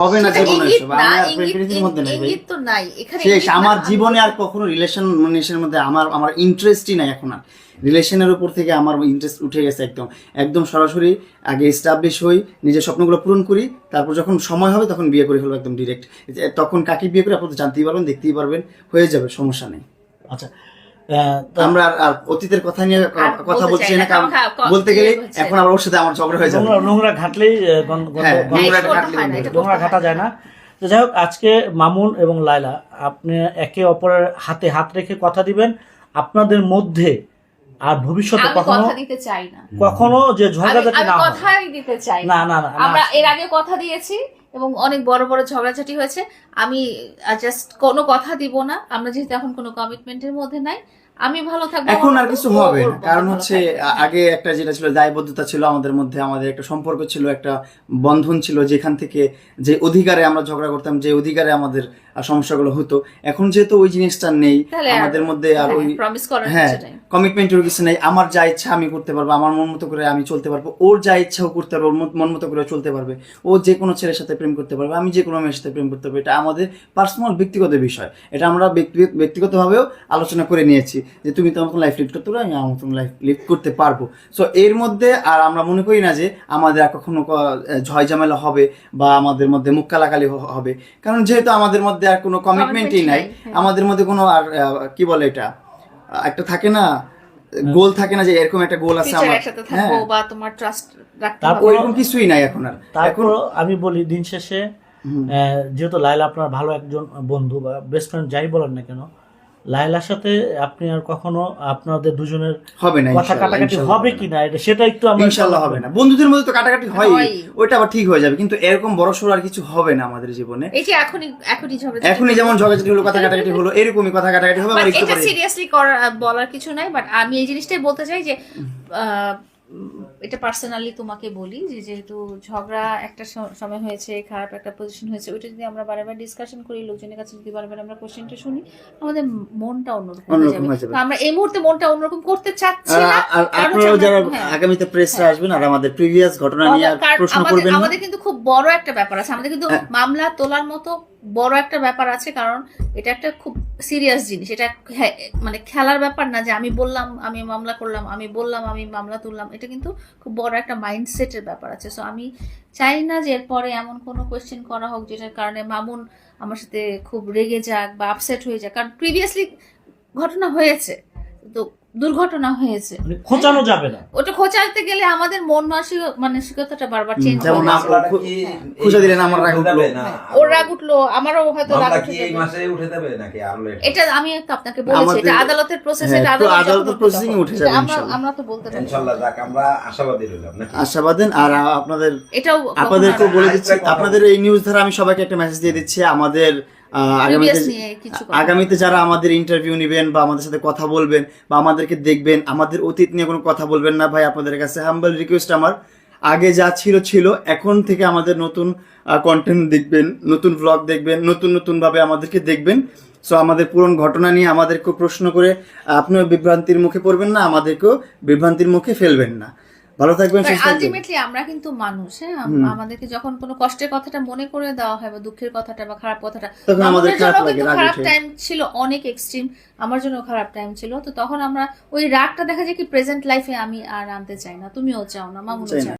হবে না জীবনে এসব, আমি আর প্রেফারেন্সের মধ্যে নাই ভাই, তো নাই এখানে শেষ। আমার জীবনে আর কখনো রিলেশনের মধ্যে আমার ইন্টারেস্টই নাই এখন আর। রিলেশনের উপর থেকে আমার ইন্টারেস্ট উঠে গেছে একদম একদম সরাসরি। আগে এস্টাবলিশ হই, নিজের স্বপ্নগুলো পূরণ করি, তারপর যখন সময় হবে তখন বিয়ে করে ফেলবো একদম ডিরেক্ট। তখন কাকে বিয়ে করে আপনারা জানতেই পারবেন, দেখতেই পারবেন, হয়ে যাবে, সমস্যা নেই। আচ্ছা, আমরা আর অতীতের কথা নিয়ে কথা বলছি না, কারণ বলতে গেলে এখন আবার ওর সাথে আমার ঝগড়া হয়ে যাবে। নোংরা ঘাটলেই নোংরা ঘাটা যায় না। তো যাই হোক, আজকে মামুন এবং লায়লা আপনি একে অপরের হাতে হাত রেখে কথা দিবেন আপনাদের মধ্যে, আর ভবিষ্যতে কখনো দিতে চাই না, কখনো যে ঝগড়াঝাটি না হয়। কথাই দিতে চাই না না না, আমরা এর আগে কথা দিয়েছি এবং অনেক বড় বড় ঝগড়াঝাটি হয়েছে। আমি জাস্ট কোনো কথা দিব না, আমরা যেহেতু এখন কোনো কমিটমেন্টের মধ্যে নাই। আমি ভালো থাকবো, এখন আর কিছু হবে না, কারণ হচ্ছে আগে একটা যেটা ছিল দায়বদ্ধতা ছিল আমাদের মধ্যে, আমাদের একটা সম্পর্ক ছিল, একটা বন্ধন ছিল, যেখান থেকে যে অধিকারে আমরা ঝগড়া করতাম, যে অধিকারে আমাদের সমস্যাগুলো হতো, এখন যেহেতু ওই জিনিসটা নেই আমাদের মধ্যে, আর ওই কমিটমেন্টের কিছু নেই। আমার যা ইচ্ছা আমি করতে পারবো, আমার মন মতো করে আমি চলতে পারবো, ওর যা ইচ্ছা ও করতে পারবো, মন মতো করে চলতে পারবে, ও যে কোনো ছেলের সাথে প্রেম করতে পারবে, আমি যে কোনো মেয়ের সাথে প্রেম করতে পারবো। এটা আমাদের পার্সোনাল ব্যক্তিগত বিষয়, এটা আমরা ব্যক্তিগতভাবেও আলোচনা করে নিয়েছি যে তুমি তোমার লাইফ লিড করতে পারো, আমি আমার মতন লাইফ লিড করতে পারবো। সো এর মধ্যে আর আমরা মনে করি না যে আমাদের আর কখনো ঝয় ঝামেলা হবে বা আমাদের মধ্যে মুখ কালাকালি হবে, কারণ যেহেতু আমাদের মধ্যে আর কোনো কমিটমেন্টই নাই, আমাদের মধ্যে কোনো আর কি বলে এটা একটা থাকে না, গোল থাকে না যে এরকম একটা গোল আছে আমার, হ্যাঁ, বা তোমার ট্রাস্ট রাখতে হবে, ওইরকম কিছুই নাই এখন আর। তারপর আমি বলি, দিন শেষে যেহেতু লায়লা আপনার ভালো একজন বন্ধু বা বেস্ট ফ্রেন্ড যাই বলেন না কেন, লায়লার সাথে আপনি আর কখনো আপনাদের দুজনের হবে না কথা কাটাকাটি হবে কিনা সেটা একটু আমরা ইনশাআল্লাহ হবে না। বন্ধুদের মধ্যে তো কাটাকাটি হয়, ওইটা আবার ঠিক হয়ে যাবে, কিন্তু এরকম বড় সড় আর কিছু হবে না আমাদের জীবনে। এই যে এখনই যেমন ঝগড়াঝাটি হলো, কথা কাটাকাটি হলো, এরকমই কথা কাটাকাটি হবে। এটা সিরিয়াসলি বলার কিছু নাই, বাট আমি এই জিনিসটাই বলতে চাই যে এটা পার্সোনালি তোমাকে বলি যে যেহেতু ঝগড়া একটা সময় হয়েছে, খারাপ একটা পজিশন হয়েছে, ওইটা যদি আমরা বারবার ডিসকাশন করি, লোকজনের কাছে যদি বারবার আমরা কোশ্চেনটা শুনি, আমাদের মনটা অন্যরকম হয়ে যাবে। আমরা এই মুহূর্তে মনটা অন্যরকম করতে চাচ্ছি না। আর আপনারা যারা আগামীতে প্রেসে আসবেন আর আমাদের প্রিভিয়াস ঘটনা নিয়ে প্রশ্ন করবেন, আমাদের কিন্তু খুব বড় একটা ব্যাপার আছে, আমাদের কিন্তু মামলা তোলার মতো বড় একটা ব্যাপার আছে, কারণ এটা একটা খুব সিরিয়াস জিনিস। এটা মানে খেলার ব্যাপার না যে আমি বললাম আমি মামলা করলাম, আমি বললাম আমি মামলা তুললাম। এটা কিন্তু খুব বড় একটা মাইন্ডসেটের ব্যাপার আছে। সো আমি চাই না যে এরপরে এমন কোনো কোয়েশ্চেন করা হোক যেটার কারণে মামুন আমার সাথে খুব রেগে যাক বা আপসেট হয়ে যাক, কারণ প্রিভিয়াসলি ঘটনা হয়েছে, তো দুর্ঘটনা হয়েছে, খোঁচানো যাবে না। ওটা খোঁচাতে গেলে আমাদের মন মানসিকতাটা বারবার চেঞ্জ হবে। যেমন খুঁজে দিলেন আমার রাগ উঠলো, ওর রাগ উঠলো, আমারও হয়তো রাগ উঠে এই মাসে উঠে যাবে নাকি আরো লেট? এটা আমি আপনাকে বলেছি, এটা আদালতের প্রসেস, এটা আদালতের প্রসেসিং উঠে যাবে ইনশাআল্লাহ। আমরা তো বলতে পারি ইনশাআল্লাহ। যাক, আমরা আশাবাদী রইলাম নাকি? আশাবাদী। আর এটাও আপনাদেরকে বলে দিচ্ছি, আপনাদের এই নিউজ দ্বারা আমি সবাইকে একটা মেসেজ দিয়ে দিচ্ছি, আমাদের আগামীতে যারা আমাদের ইন্টারভিউ নেবেন বা আমাদের সাথে কথা বলবেন বা আমাদেরকে দেখবেন, আমাদের অতীত নিয়ে কোনো কথা বলবেন না ভাই। আপনাদের কাছে হাম্বল রিকোয়েস্ট আমার, আগে যা ছিল, এখন থেকে আমাদের নতুন কন্টেন্ট দেখবেন, নতুন ব্লগ দেখবেন, নতুন ভাবে আমাদেরকে দেখবেন। সো আমাদের পুরনো ঘটনা নিয়ে আমাদেরকে প্রশ্ন করে আপনিও বিভ্রান্তির মুখে পড়বেন না, আমাদেরকেও বিভ্রান্তির মুখে ফেলবেন না। ভালো থাকবেন। আলটিমেটলি আমরা কিন্তু মানুষ, হ্যাঁ, আমাদেরকে যখন কোনো কষ্টের কথাটা মনে করে দেওয়া হয় বা দুঃখের কথাটা বা খারাপ কথাটা, তখন আমাদের খারাপ টাইম ছিল, অনেক এক্সট্রিম, আমার জন্য খারাপ টাইম ছিল, তো তখন আমরা ওই রাগটা দেখা যায় কি প্রেজেন্ট লাইফে আমি আর আনতে চাই না, তুমিও চাও না, মামুনও চাও।